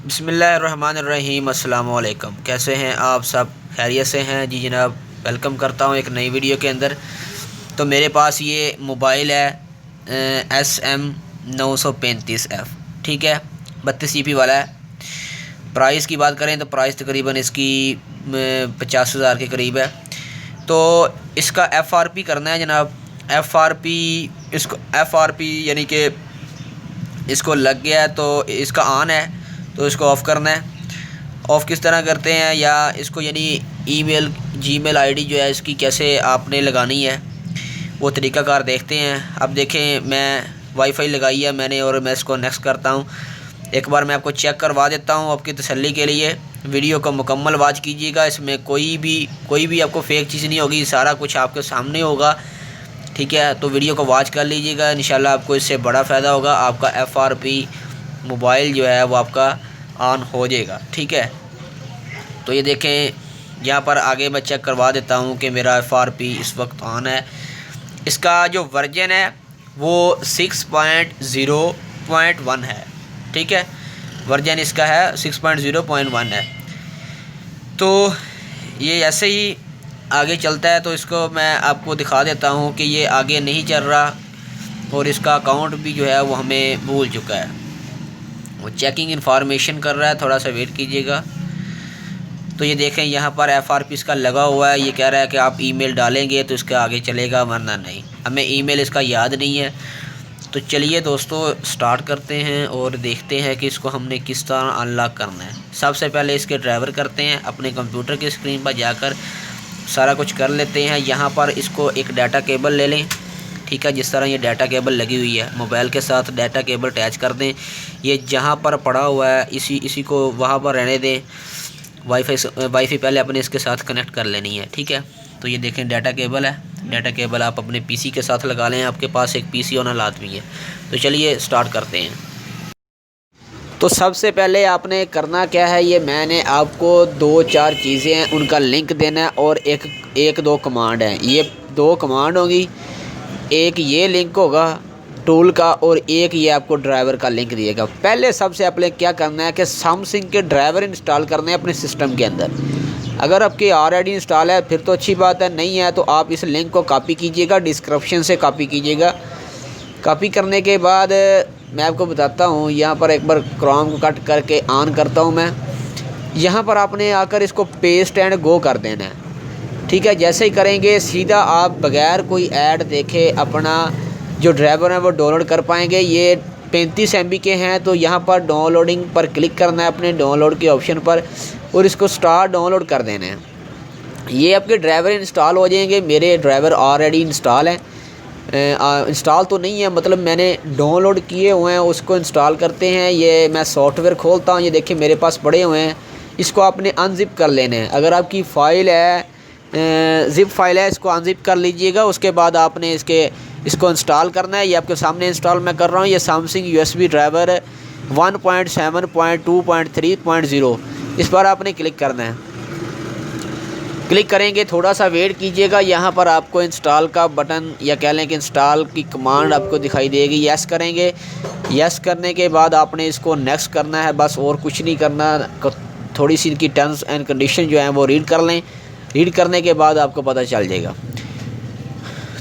बिस्मिल्लाहिर्रहमानिर्रहीम। अस्सलाम वालेकुम। कैसे हैं आप सब? खैरियत से हैं? जी जनाब, वेलकम करता हूं एक नई वीडियो के अंदर। तो मेरे पास ये मोबाइल है SM935F, ठीक है, 32 GB वाला है। प्राइस की बात करें तो प्राइस तकरीबन इसकी 50,000 के करीब है। तो इसका FRP करना है जनाब। FRP इसको FRP यानी कि इसको लग गया है तो इसका ऑन है, तो इसको ऑफ़ करना है। ऑफ़ किस तरह करते हैं, या इसको यानी ईमेल जीमेल आईडी जो है इसकी कैसे आपने लगानी है, वो तरीक़ाकार देखते हैं। अब देखें, मैं वाईफाई लगाई है मैंने और मैं इसको नेक्स्ट करता हूँ। एक बार मैं आपको चेक करवा देता हूँ आपकी तसल्ली के लिए। वीडियो को मुकम्मल वॉच कीजिएगा, इसमें कोई भी आपको फ़ेक चीज़ नहीं होगी, सारा कुछ आपके सामने होगा, ठीक है। तो वीडियो को वॉच कर लीजिएगा, इंशाल्लाह आपको इससे बड़ा फ़ायदा होगा। आपका FRP मोबाइल जो है वो आपका ऑन हो जाएगा, ठीक है। तो ये देखें, यहाँ पर आगे मैं चेक करवा देता हूँ कि मेरा FRP इस वक्त ऑन है। इसका जो वर्जन है वो 6.0.1 है, ठीक है। वर्जन इसका है 6.0.1 है। तो ये ऐसे ही आगे चलता है। तो इसको मैं आपको दिखा देता हूँ कि ये आगे नहीं चल रहा और इसका अकाउंट भी जो है वो हमें भूल चुका है। वो चेकिंग इन्फॉर्मेशन कर रहा है, थोड़ा सा वेट कीजिएगा। तो ये देखें, यहाँ पर FRP इसका लगा हुआ है। ये कह रहा है कि आप ईमेल डालेंगे तो इसका आगे चलेगा, वरना नहीं। हमें ईमेल इसका याद नहीं है। तो चलिए दोस्तों, स्टार्ट करते हैं और देखते हैं कि इसको हमने किस तरह अनलॉक करना है। सबसे पहले इसके ड्राइवर करते हैं, अपने कंप्यूटर की स्क्रीन पर जाकर सारा कुछ कर लेते हैं। यहाँ पर इसको एक डाटा केबल ले लें, ठीक है। जिस तरह ये डाटा केबल लगी हुई है, मोबाइल के साथ डाटा केबल अटैच कर दें। ये जहाँ पर पड़ा हुआ है इसी को वहाँ पर रहने दें। वाईफाई पहले अपने इसके साथ कनेक्ट कर लेनी है, ठीक है। तो ये देखें, डाटा केबल है। डाटा केबल आप अपने PC के साथ लगा लें, आपके पास एक PC ऑन हालात भी है। तो चलिए स्टार्ट करते हैं। तो सबसे पहले आपने करना क्या है, ये मैंने आपको 2-4 चीज़ें हैं उनका लिंक देना है, और एक दो कमांड हैं। ये 2 कमांड होगी, एक ये लिंक होगा टूल का, और एक ये आपको ड्राइवर का लिंक दिएगा। पहले सबसे आपने क्या करना है कि सैमसंग के ड्राइवर इंस्टॉल करने हैं अपने सिस्टम के अंदर। अगर आपके ऑलरेडी इंस्टॉल है फिर तो अच्छी बात है, नहीं है तो आप इस लिंक को कॉपी कीजिएगा, डिस्क्रिप्शन से कॉपी कीजिएगा। कॉपी करने के बाद मैं आपको बताता हूँ, यहाँ पर एक बार क्रोम को कट करके ऑन करता हूँ मैं। यहाँ पर आपने आकर इसको पेस्ट एंड गो कर देना है, ठीक है। जैसे ही करेंगे सीधा आप बगैर कोई ऐड देखे अपना जो ड्राइवर है वो डाउनलोड कर पाएंगे। ये 35 MB के हैं। तो यहाँ पर डाउनलोडिंग पर क्लिक करना है, अपने डाउनलोड के ऑप्शन पर, और इसको स्टार्ट डाउनलोड कर देना है। ये आपके ड्राइवर इंस्टॉल हो जाएंगे। मेरे ड्राइवर ऑलरेडी इंस्टॉल है, इंस्टॉल तो नहीं है, मतलब मैंने डाउनलोड किए हुए हैं। उसको इंस्टॉल करते हैं। ये मैं सॉफ्टवेयर खोलता हूँ, ये देखिए मेरे पास पड़े हुए हैं। इसको आपने अनजिप कर लेने हैं। अगर आपकी फ़ाइल है ज़िप फाइल है, इसको अनजिप कर लीजिएगा। उसके बाद आपने इसको इंस्टॉल करना है। ये आपके सामने इंस्टॉल मैं कर रहा हूँ। ये सैमसंग USB ड्राइवर 1.7.2.3.0, इस पर आपने क्लिक करना है। क्लिक करेंगे, थोड़ा सा वेट कीजिएगा। यहाँ पर आपको इंस्टॉल का बटन, या कह लें कि इंस्टॉल की कमांड आपको दिखाई देगी। यस करेंगे। यस करने के बाद आपने इसको नेक्स्ट करना है, बस और कुछ नहीं करना। थोड़ी सी इनकी टर्म्स एंड कंडीशन जो है वो रीड कर लें। रीड करने के बाद आपको पता चल जाएगा।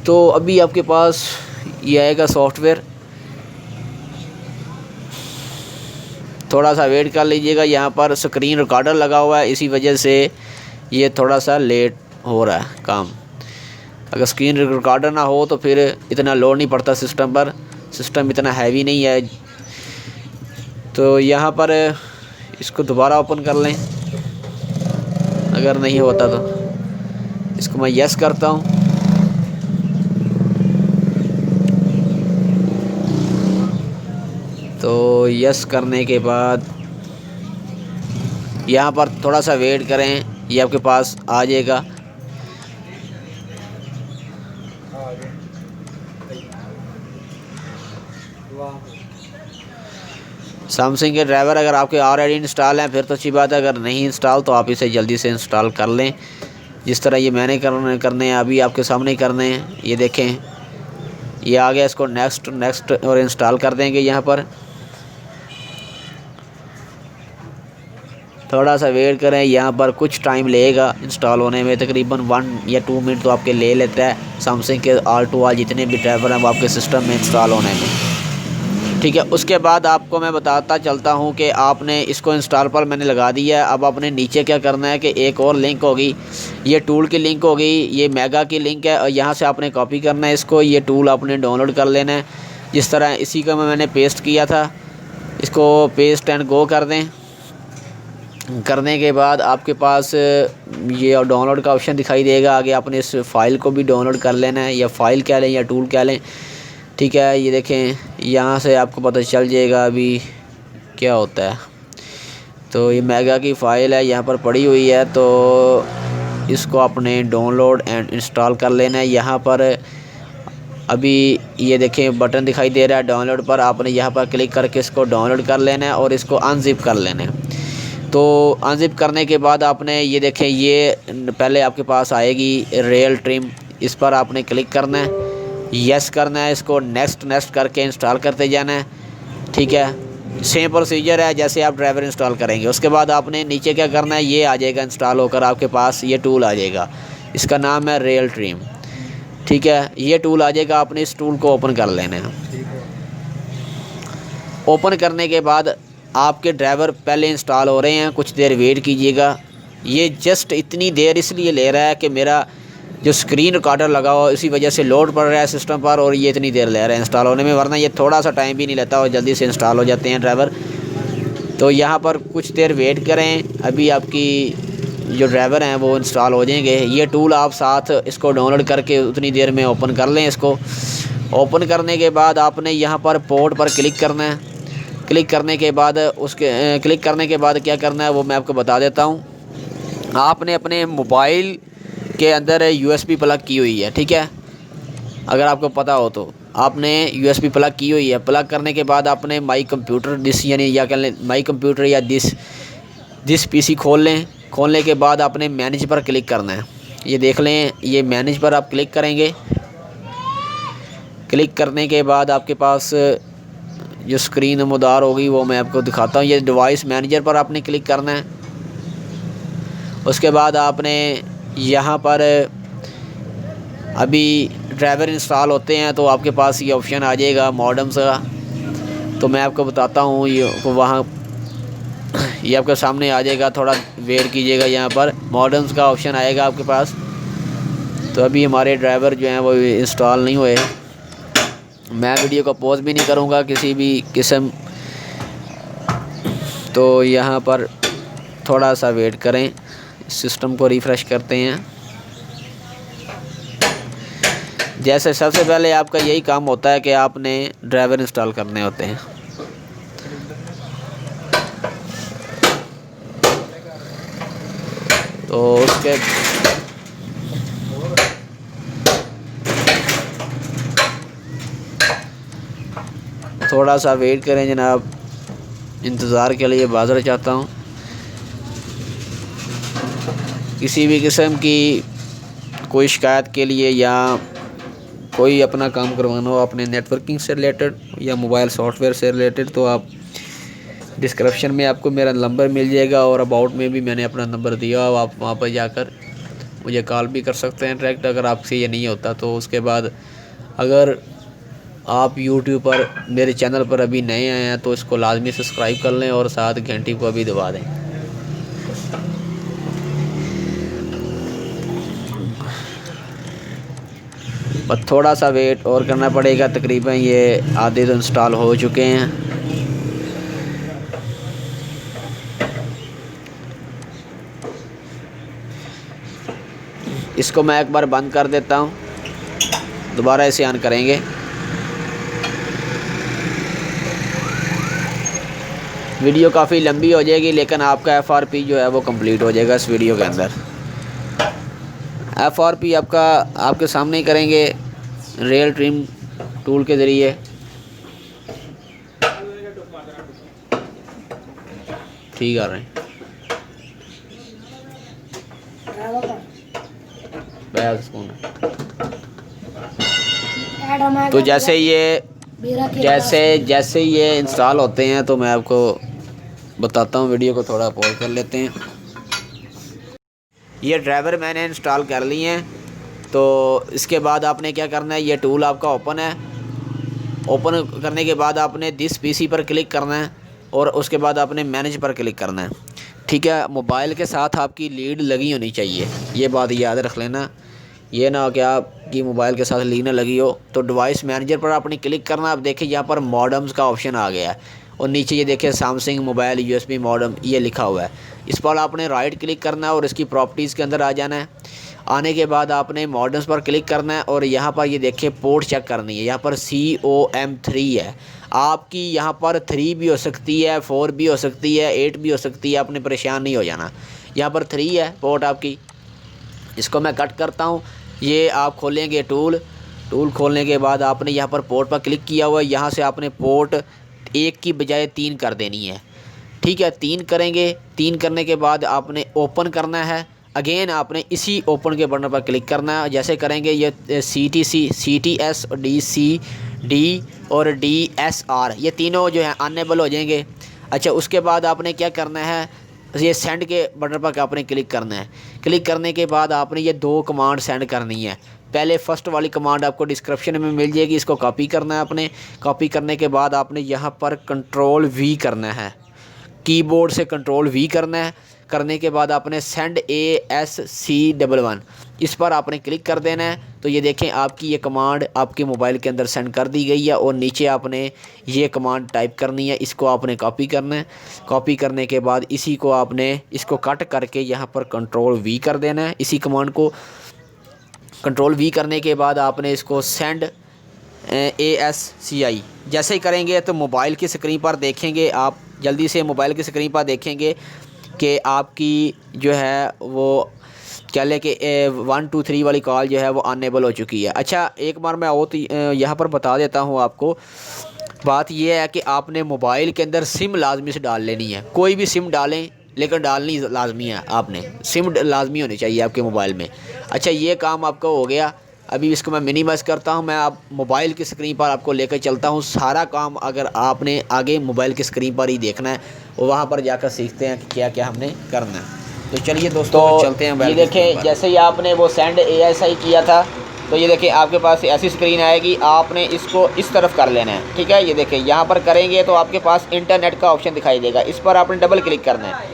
तो अभी आपके पास ये आएगा सॉफ्टवेयर, थोड़ा सा वेट कर लीजिएगा। यहाँ पर स्क्रीन रिकॉर्डर लगा हुआ है, इसी वजह से ये थोड़ा सा लेट हो रहा है काम। अगर स्क्रीन रिकॉर्डर ना हो तो फिर इतना लोड नहीं पड़ता सिस्टम पर, सिस्टम इतना हैवी नहीं है। तो यहाँ पर इसको दोबारा ओपन कर लें, अगर नहीं होता तो इसको मैं यस करता हूँ। तो यस करने के बाद यहाँ पर थोड़ा सा वेट करें, ये आपके पास आ जाएगा। सैमसंग के ड्राइवर अगर आपके ऑलरेडी इंस्टॉल हैं फिर तो अच्छी बात है, अगर नहीं इंस्टॉल तो आप इसे जल्दी से इंस्टॉल कर लें। जिस तरह ये मैंने करने हैं, अभी आपके सामने ही करने हैं। ये देखें, ये आ गया। इसको नेक्स्ट और इंस्टॉल कर देंगे यहाँ पर। थोड़ा सा वेट करें, यहाँ पर कुछ टाइम लगेगा इंस्टॉल होने में, तकरीबन 1 या 2 मिनट तो आपके ले लेता है सैमसंग के ऑल टू ऑल जितने भी ड्राइवर हैं वो आपके सिस्टम में इंस्टॉल होने में। ठीक है, उसके बाद आपको मैं बताता चलता हूँ कि आपने इसको इंस्टॉल पर मैंने लगा दिया है। अब आपने नीचे क्या करना है कि एक और लिंक होगी, ये टूल की लिंक होगी, ये मेगा की लिंक है और यहाँ से आपने कॉपी करना है इसको, ये टूल आपने डाउनलोड कर लेना है। जिस तरह इसी का मैंने पेस्ट किया था, इसको पेस्ट एंड गो कर दें। करने के बाद आपके पास ये डाउनलोड का ऑप्शन दिखाई देगा। आगे आपने इस फ़ाइल को भी डाउनलोड कर लेना है, या फ़ाइल कह लें या टूल कह लें। ठीक है, ये देखें यहाँ से आपको पता चल जाएगा अभी क्या होता है। तो ये मेगा की फ़ाइल है, यहाँ पर पड़ी हुई है, तो इसको आपने डाउनलोड एंड इंस्टॉल कर लेना है। यहाँ पर अभी ये देखें बटन दिखाई दे रहा है डाउनलोड पर, आपने यहाँ पर क्लिक करके इसको डाउनलोड कर लेना है और इसको अनजिप कर लेना है। तो अनजिप करने के बाद आपने ये देखें, ये पहले आपके पास आएगी रियल ट्रिम, इस पर आपने क्लिक करना है, यस करना है, इसको नेक्स्ट करके इंस्टॉल करते जाना है। ठीक है, सेम प्रोसीजर है जैसे आप ड्राइवर इंस्टॉल करेंगे। उसके बाद आपने नीचे क्या करना है, ये आ जाएगा इंस्टॉल होकर आपके पास, ये टूल आ जाएगा, इसका नाम है रियल ट्रिम। ठीक है, ये टूल आ जाएगा, आपने इस टूल को ओपन कर लेना है। ओपन करने के बाद आपके ड्राइवर पहले इंस्टॉल हो रहे हैं, कुछ देर वेट कीजिएगा। ये जस्ट इतनी देर इसलिए ले रहा है कि मेरा जो स्क्रीन रिकॉर्डर लगा हुआ इसी वजह से लोड पड़ रहा है सिस्टम पर, और ये इतनी देर ले रहा है इंस्टॉल होने में, वरना ये थोड़ा सा टाइम भी नहीं लेता और जल्दी से इंस्टॉल हो जाते हैं ड्राइवर। तो यहाँ पर कुछ देर वेट करें, अभी आपकी जो ड्राइवर हैं वो इंस्टॉल हो जाएंगे। ये टूल आप साथ इसको डाउनलोड करके उतनी देर में ओपन कर लें। इसको ओपन करने के बाद आपने यहाँ पर पोर्ट पर क्लिक करना है। क्लिक करने के बाद क्या करना है वो मैं आपको बता देता हूँ। आपने अपने मोबाइल के अंदर USB प्लग की हुई है, ठीक है, अगर आपको पता हो तो आपने USB प्लग की हुई है। प्लग करने के बाद आपने माई कंप्यूटर दिस यानी या कह लें माई कंप्यूटर या दिस PC खोल लें। खोलने के बाद आपने मैनेज पर क्लिक करना है। ये देख लें, ये मैनेज पर आप क्लिक करेंगे। क्लिक करने के बाद आपके पास जो स्क्रीन नमूदार होगी वो मैं आपको दिखाता हूँ। ये डिवाइस मैनेजर पर आपने क्लिक करना है। उसके बाद आपने यहाँ पर अभी ड्राइवर इंस्टॉल होते हैं तो आपके पास ये ऑप्शन आ जाएगा मॉडेम्स का, तो मैं आपको बताता हूँ। ये आपके सामने आ जाएगा, थोड़ा वेट कीजिएगा। यहाँ पर मॉडेम्स का ऑप्शन आएगा आपके पास। तो अभी हमारे ड्राइवर जो हैं वो इंस्टॉल नहीं हुए। मैं वीडियो को पॉज भी नहीं करूँगा किसी भी किस्म। तो यहाँ पर थोड़ा सा वेट करें, सिस्टम को रिफ़्रेश करते हैं। जैसे सबसे पहले आपका यही काम होता है कि आपने ड्राइवर इंस्टॉल करने होते हैं। तो उसके थोड़ा सा वेट करें जनाब, इंतज़ार के लिए बाज़र चाहता हूँ। किसी भी किस्म की कोई शिकायत के लिए या कोई अपना काम करवाना हो अपने नेटवर्किंग से रिलेटेड या मोबाइल सॉफ्टवेयर से रिलेटेड, तो आप डिस्क्रिप्शन में आपको मेरा नंबर मिल जाएगा, और अबाउट में भी मैंने अपना नंबर दिया हो, आप वहाँ पर जाकर मुझे कॉल भी कर सकते हैं डायरेक्ट अगर आपसे ये नहीं होता तो। उसके बाद अगर आप YouTube पर मेरे चैनल पर अभी नए आए हैं तो इसको लाजमी सब्सक्राइब कर लें और साथ घंटी को भी दबा दें। बस थोड़ा सा वेट और करना पड़ेगा, तकरीबन ये आधे तो इंस्टॉल हो चुके हैं। इसको मैं एक बार बंद कर देता हूँ, दोबारा इसे ऑन करेंगे। वीडियो काफ़ी लंबी हो जाएगी लेकिन आपका FRP जो है वो कंप्लीट हो जाएगा इस वीडियो के अंदर। FRP आपका आपके सामने ही करेंगे रियल ट्रिम टूल के ज़रिए। ठीक आ रहे हैं तो जैसे ये इंस्टॉल होते हैं तो मैं आपको बताता हूँ, वीडियो को थोड़ा पॉज कर लेते हैं। ये ड्राइवर मैंने इंस्टॉल कर लिए हैं। तो इसके बाद आपने क्या करना है, ये टूल आपका ओपन है। ओपन करने के बाद आपने दिस पीसी पर क्लिक करना है और उसके बाद आपने मैनेज पर क्लिक करना है। ठीक है, मोबाइल के साथ आपकी लीड लगी होनी चाहिए, ये बात याद रख लेना। ये ना हो कि आपकी मोबाइल के साथ लीड ना लगी हो। तो डिवाइस मैनेजर पर आपने क्लिक करना। आप देखिए यहाँ पर मॉडम्स का ऑप्शन आ गया है और नीचे ये देखिए सैमसंग मोबाइल यूएसबी मॉडम ये लिखा हुआ है। इस पर आपने राइट क्लिक करना है और इसकी प्रॉपर्टीज़ के अंदर आ जाना है। आने के बाद आपने मॉडम्स पर क्लिक करना है और यहाँ पर ये देखिए पोर्ट चेक करनी है। यहाँ पर COM3 है, आपकी यहाँ पर 3 भी हो सकती है, 4 भी हो सकती है, 8 भी हो सकती है, आपने परेशान नहीं हो जाना। यहाँ पर 3 है पोर्ट आपकी। इसको मैं कट करता हूँ। ये आप खोलेंगे टूल खोलने के बाद आपने यहाँ पर पोर्ट पर क्लिक किया हुआ है। यहाँ से आपने पोर्ट 1 की बजाय 3 कर देनी है। ठीक है, 3 करेंगे। 3 करने के बाद आपने ओपन करना है। अगेन आपने इसी ओपन के बटन पर क्लिक करना है। जैसे करेंगे ये CTS और DCD और DSR ये तीनों जो है अनेबल हो जाएंगे। अच्छा, उसके बाद आपने क्या करना है, ये सेंड के बटन पर आपने क्लिक करना है। क्लिक करने के बाद आपने ये 2 कमांड सेंड करनी है। पहले फर्स्ट वाली कमांड आपको डिस्क्रिप्शन में मिल जाएगी, इसको कॉपी करना है आपने। कॉपी करने के बाद आपने यहाँ पर Ctrl+V करना है, कीबोर्ड से Ctrl+V करना है। करने के बाद आपने सेंड ASC11 इस पर आपने क्लिक कर देना है। तो ये देखें आपकी ये कमांड आपके मोबाइल के अंदर सेंड कर दी गई है और नीचे आपने ये कमांड टाइप करनी है। इसको आपने कॉपी करना है। कॉपी करने के बाद इसी को आपने इसको कट करके यहाँ पर Ctrl+V कर देना है। इसी कमांड को Ctrl+V करने के बाद आपने इसको सेंड ASCI जैसे ही करेंगे तो मोबाइल की स्क्रीन पर देखेंगे, आप जल्दी से मोबाइल की स्क्रीन पर देखेंगे कि आपकी जो है वो क्या ले कि 1 2 3 वाली कॉल जो है वो अनेबल हो चुकी है। अच्छा, एक बार मैं और यहाँ पर बता देता हूँ आपको। बात यह है कि आपने मोबाइल के अंदर सिम लाजमी से डाल लेनी है। कोई भी सिम डालें, लेकिन डालनी लाजमी है। आपने सिम लाजमी होनी चाहिए आपके मोबाइल में। अच्छा, ये काम आपका हो गया। अभी इसको मैं मिनिमाइज़ करता हूं। मैं आप मोबाइल की स्क्रीन पर आपको लेकर चलता हूं। सारा काम अगर आपने आगे मोबाइल की स्क्रीन पर ही देखना है, वहाँ पर जाकर सीखते हैं कि क्या क्या हमने करना है। तो चलिए दोस्तों, चलते हैं। ये देखें, जैसे ही आपने वो सेंड ASI किया था तो ये देखें आपके पास ऐसी स्क्रीन आएगी। आपने इसको इस तरफ कर लेना है। ठीक है, ये देखें यहाँ पर करेंगे तो आपके पास इंटरनेट का ऑप्शन दिखाई देगा। इस पर आपने डबल क्लिक करना है।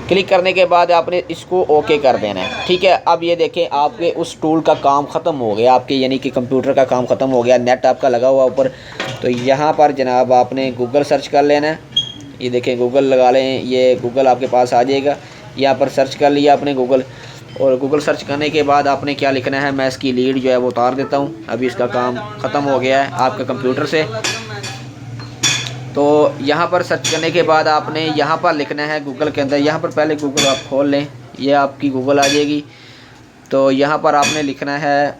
क्लिक करने के बाद आपने इसको ओके कर देना है। ठीक है, अब ये देखें आपके उस टूल का काम ख़त्म हो गया, आपके यानी कि कंप्यूटर का काम ख़त्म हो गया। नेट आपका लगा हुआ ऊपर। तो यहाँ पर जनाब आपने गूगल सर्च कर लेना है। ये देखें गूगल लगा लें, ये गूगल आपके पास आ जाएगा। यहाँ पर सर्च कर लिया आपने गूगल, और गूगल सर्च करने के बाद आपने क्या लिखना है, मैं इसकी लीड जो है वो उतार देता हूँ। अभी इसका काम ख़त्म हो गया है आपके कंप्यूटर से। तो यहाँ पर सर्च करने के बाद आपने यहाँ पर लिखना है गूगल के अंदर। यहाँ पर पहले गूगल आप खोल लें, ये आपकी गूगल आ जाएगी। तो यहाँ पर आपने लिखना है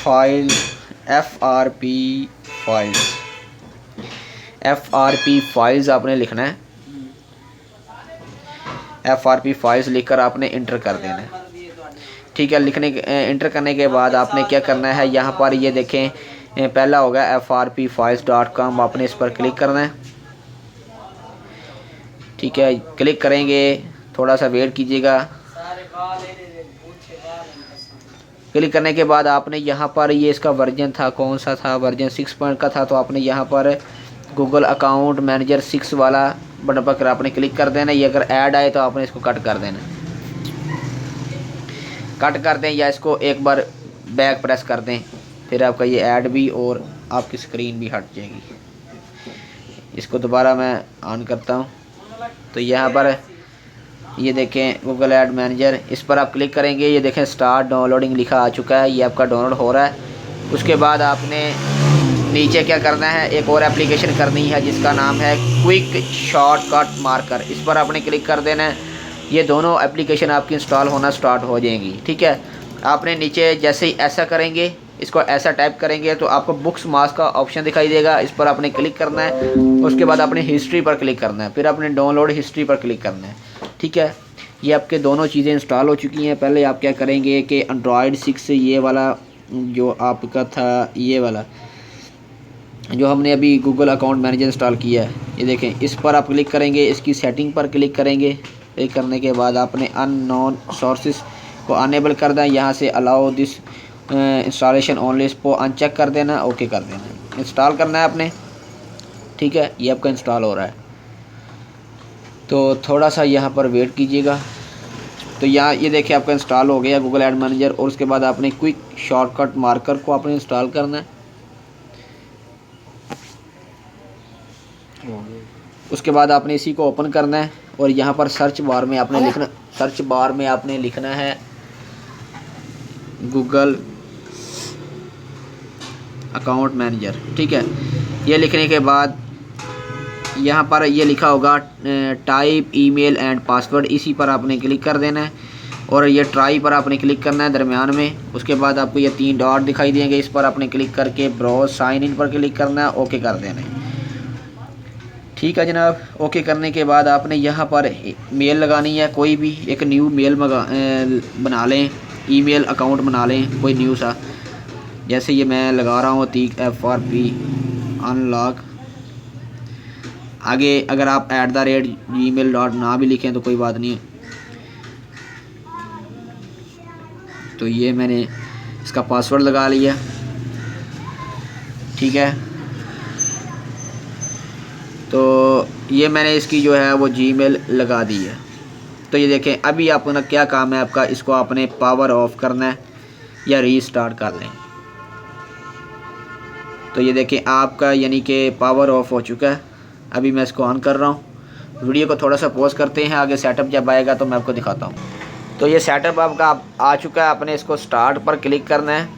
फाइल FRP फाइल्स आपने लिखना है। FRP फाइल्स लिखकर आपने इंटर कर देना है। ठीक है, इंटर करने के बाद आपने क्या करना है, यहाँ पर ये देखें पहला होगा frpfiles.com, आपने इस पर क्लिक करना है। ठीक है, क्लिक करेंगे, थोड़ा सा वेट कीजिएगा। क्लिक करने के बाद आपने यहाँ पर ये इसका वर्जन था, कौन सा था, वर्जन 6 का था। तो आपने यहाँ पर गूगल अकाउंट मैनेजर 6 वाला बटन पर आपने क्लिक कर देना। ये अगर ऐड आए तो आपने इसको कट कर देना, कट कर दें या इसको एक बार बैक प्रेस कर दें, फिर आपका ये ऐड भी और आपकी स्क्रीन भी हट जाएगी। इसको दोबारा मैं ऑन करता हूँ। तो यहाँ पर ये देखें गूगल ऐड मैनेजर, इस पर आप क्लिक करेंगे। ये देखें स्टार्ट डाउनलोडिंग लिखा आ चुका है, ये आपका डाउनलोड हो रहा है। उसके बाद आपने नीचे क्या करना है, एक और एप्लीकेशन करनी है जिसका नाम है क्विक शॉर्टकट मार्कर। इस पर आपने क्लिक कर देना है। ये दोनों एप्लीकेशन आपकी इंस्टॉल होना स्टार्ट हो जाएंगी। ठीक है, आपने नीचे जैसे ही ऐसा करेंगे, इसको ऐसा टाइप करेंगे तो आपको बुक्स मार्क्स का ऑप्शन दिखाई देगा। इस पर आपने क्लिक करना है। उसके बाद आपने हिस्ट्री पर क्लिक करना है, फिर आपने डाउनलोड हिस्ट्री पर क्लिक करना है। ठीक है, ये आपके दोनों चीज़ें इंस्टॉल हो चुकी हैं। पहले आप क्या करेंगे कि Android 6 ये वाला जो आपका था, ये वाला जो हमने अभी गूगल अकाउंट मैनेजर इंस्टॉल किया है, ये देखें, इस पर आप क्लिक करेंगे, इसकी सेटिंग पर क्लिक करेंगे। क्लिक करने के बाद आपने अननोन सोर्सेज को अनेबल कर दें, यहाँ से अलाउ दिस इंस्टॉलेशन ओनली, इसको अनचेक कर देना, ओके कर देना। इंस्टॉल करना है आपने, ठीक है, ये आपका इंस्टॉल हो रहा है। तो थोड़ा सा यहाँ पर वेट कीजिएगा। तो यहाँ ये देखिए आपका इंस्टॉल हो गया गूगल एड मैनेजर। और उसके बाद आपने क्विक शॉर्टकट मार्कर को आपने इंस्टॉल करना है। उसके बाद आपने इसी को ओपन करना है और यहाँ पर सर्च बार में आपने लिखना है गूगल अकाउंट मैनेजर, ठीक है। ये लिखने के बाद यहाँ पर ये लिखा होगा टाइप ईमेल एंड पासवर्ड, इसी पर आपने क्लिक कर देना है और ये ट्राई पर आपने क्लिक करना है दरमियान में। उसके बाद आपको ये 3 डॉट दिखाई देंगे, इस पर आपने क्लिक करके ब्राउज साइन इन पर क्लिक करना है, ओके कर देना है, ठीक है जनाब। ओके करने के बाद आपने यहाँ पर मेल लगानी है, कोई भी एक न्यू मेल बना लें, ईमेल अकाउंट बना लें कोई न्यू सा। जैसे ये मैं लगा रहा हूँ FRP अनलॉक। आगे अगर आप @gmail ना भी लिखें तो कोई बात नहीं। तो ये मैंने इसका पासवर्ड लगा लिया, ठीक है। तो ये मैंने इसकी जो है वो जीमेल लगा दी है। तो ये देखें, अभी अपना क्या काम है आपका, इसको आपने पावर ऑफ करना है या रीस्टार्ट कर लें। तो ये देखें आपका यानी कि पावर ऑफ हो चुका है। अभी मैं इसको ऑन कर रहा हूँ। वीडियो को थोड़ा सा पॉज करते हैं, आगे सेटअप जब आएगा तो मैं आपको दिखाता हूँ। तो ये सेटअप आपका आ चुका है। आपने इसको स्टार्ट पर क्लिक करना है।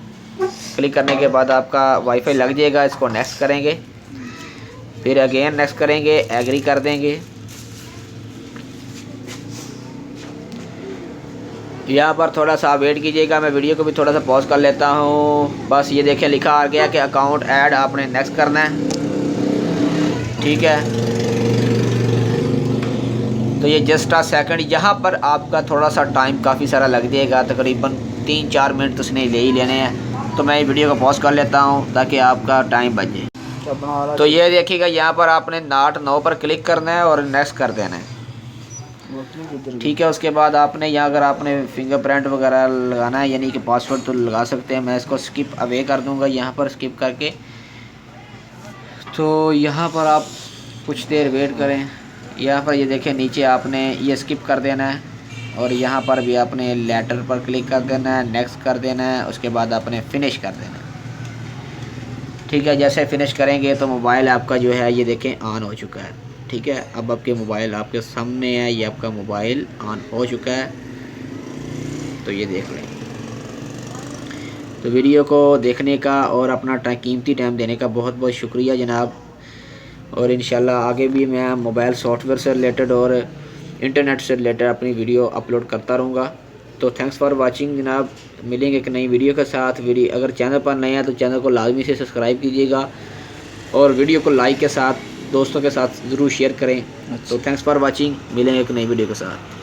क्लिक करने के बाद आपका वाईफाई लग जाएगा। इसको नेक्स्ट करेंगे, फिर अगेन नेक्स्ट करेंगे, एग्री कर देंगे। यहाँ पर थोड़ा सा वेट कीजिएगा, मैं वीडियो को भी थोड़ा सा पॉज कर लेता हूँ। बस ये देखें लिखा आ गया कि अकाउंट ऐड, आपने नेक्स्ट करना है, ठीक है। तो ये जस्ट अ सेकंड, यहाँ पर आपका थोड़ा सा टाइम काफ़ी सारा लग जाएगा, तकरीबन 3-4 मिनट तो उसने ले ही लेने हैं। तो मैं ये वीडियो को पॉज कर लेता हूँ ताकि आपका टाइम बच जाए। तो ये देखिएगा यहाँ पर आपने नॉट नो पर क्लिक करना है और नेक्स्ट कर देना है, ठीक है। उसके बाद आपने यहाँ अगर आपने फिंगरप्रिंट वगैरह लगाना है यानी कि पासवर्ड तो लगा सकते हैं। मैं इसको स्किप अवे कर दूँगा यहाँ पर स्किप करके। तो यहाँ पर आप कुछ देर वेट करें। यहाँ पर ये देखें नीचे आपने ये स्किप कर देना है और यहाँ पर भी आपने लेटर पर क्लिक कर देना है, नेक्स्ट कर देना है। उसके बाद आपने फ़िनिश कर देना है, ठीक है। जैसे फ़िनिश करेंगे तो मोबाइल आपका जो है ये देखें ऑन हो चुका है, ठीक है। अब आपके मोबाइल आपके सामने है, ये आपका मोबाइल ऑन हो चुका है। तो ये देख लें। तो वीडियो को देखने का और अपना कीमती टाइम देने का बहुत बहुत शुक्रिया जनाब। और इंशाल्लाह आगे भी मैं मोबाइल सॉफ्टवेयर से रिलेटेड और इंटरनेट से रिलेटेड अपनी वीडियो अपलोड करता रहूँगा। तो थैंक्स फॉर वाचिंग जनाब। मिलेंगे एक नई वीडियो के साथ। अगर चैनल पर नए हैं तो चैनल को लाजमी से सब्सक्राइब कीजिएगा और वीडियो को लाइक के साथ दोस्तों के साथ ज़रूर शेयर करें। तो थैंक्स फॉर वाचिंग, मिलेंगे एक नई वीडियो के साथ।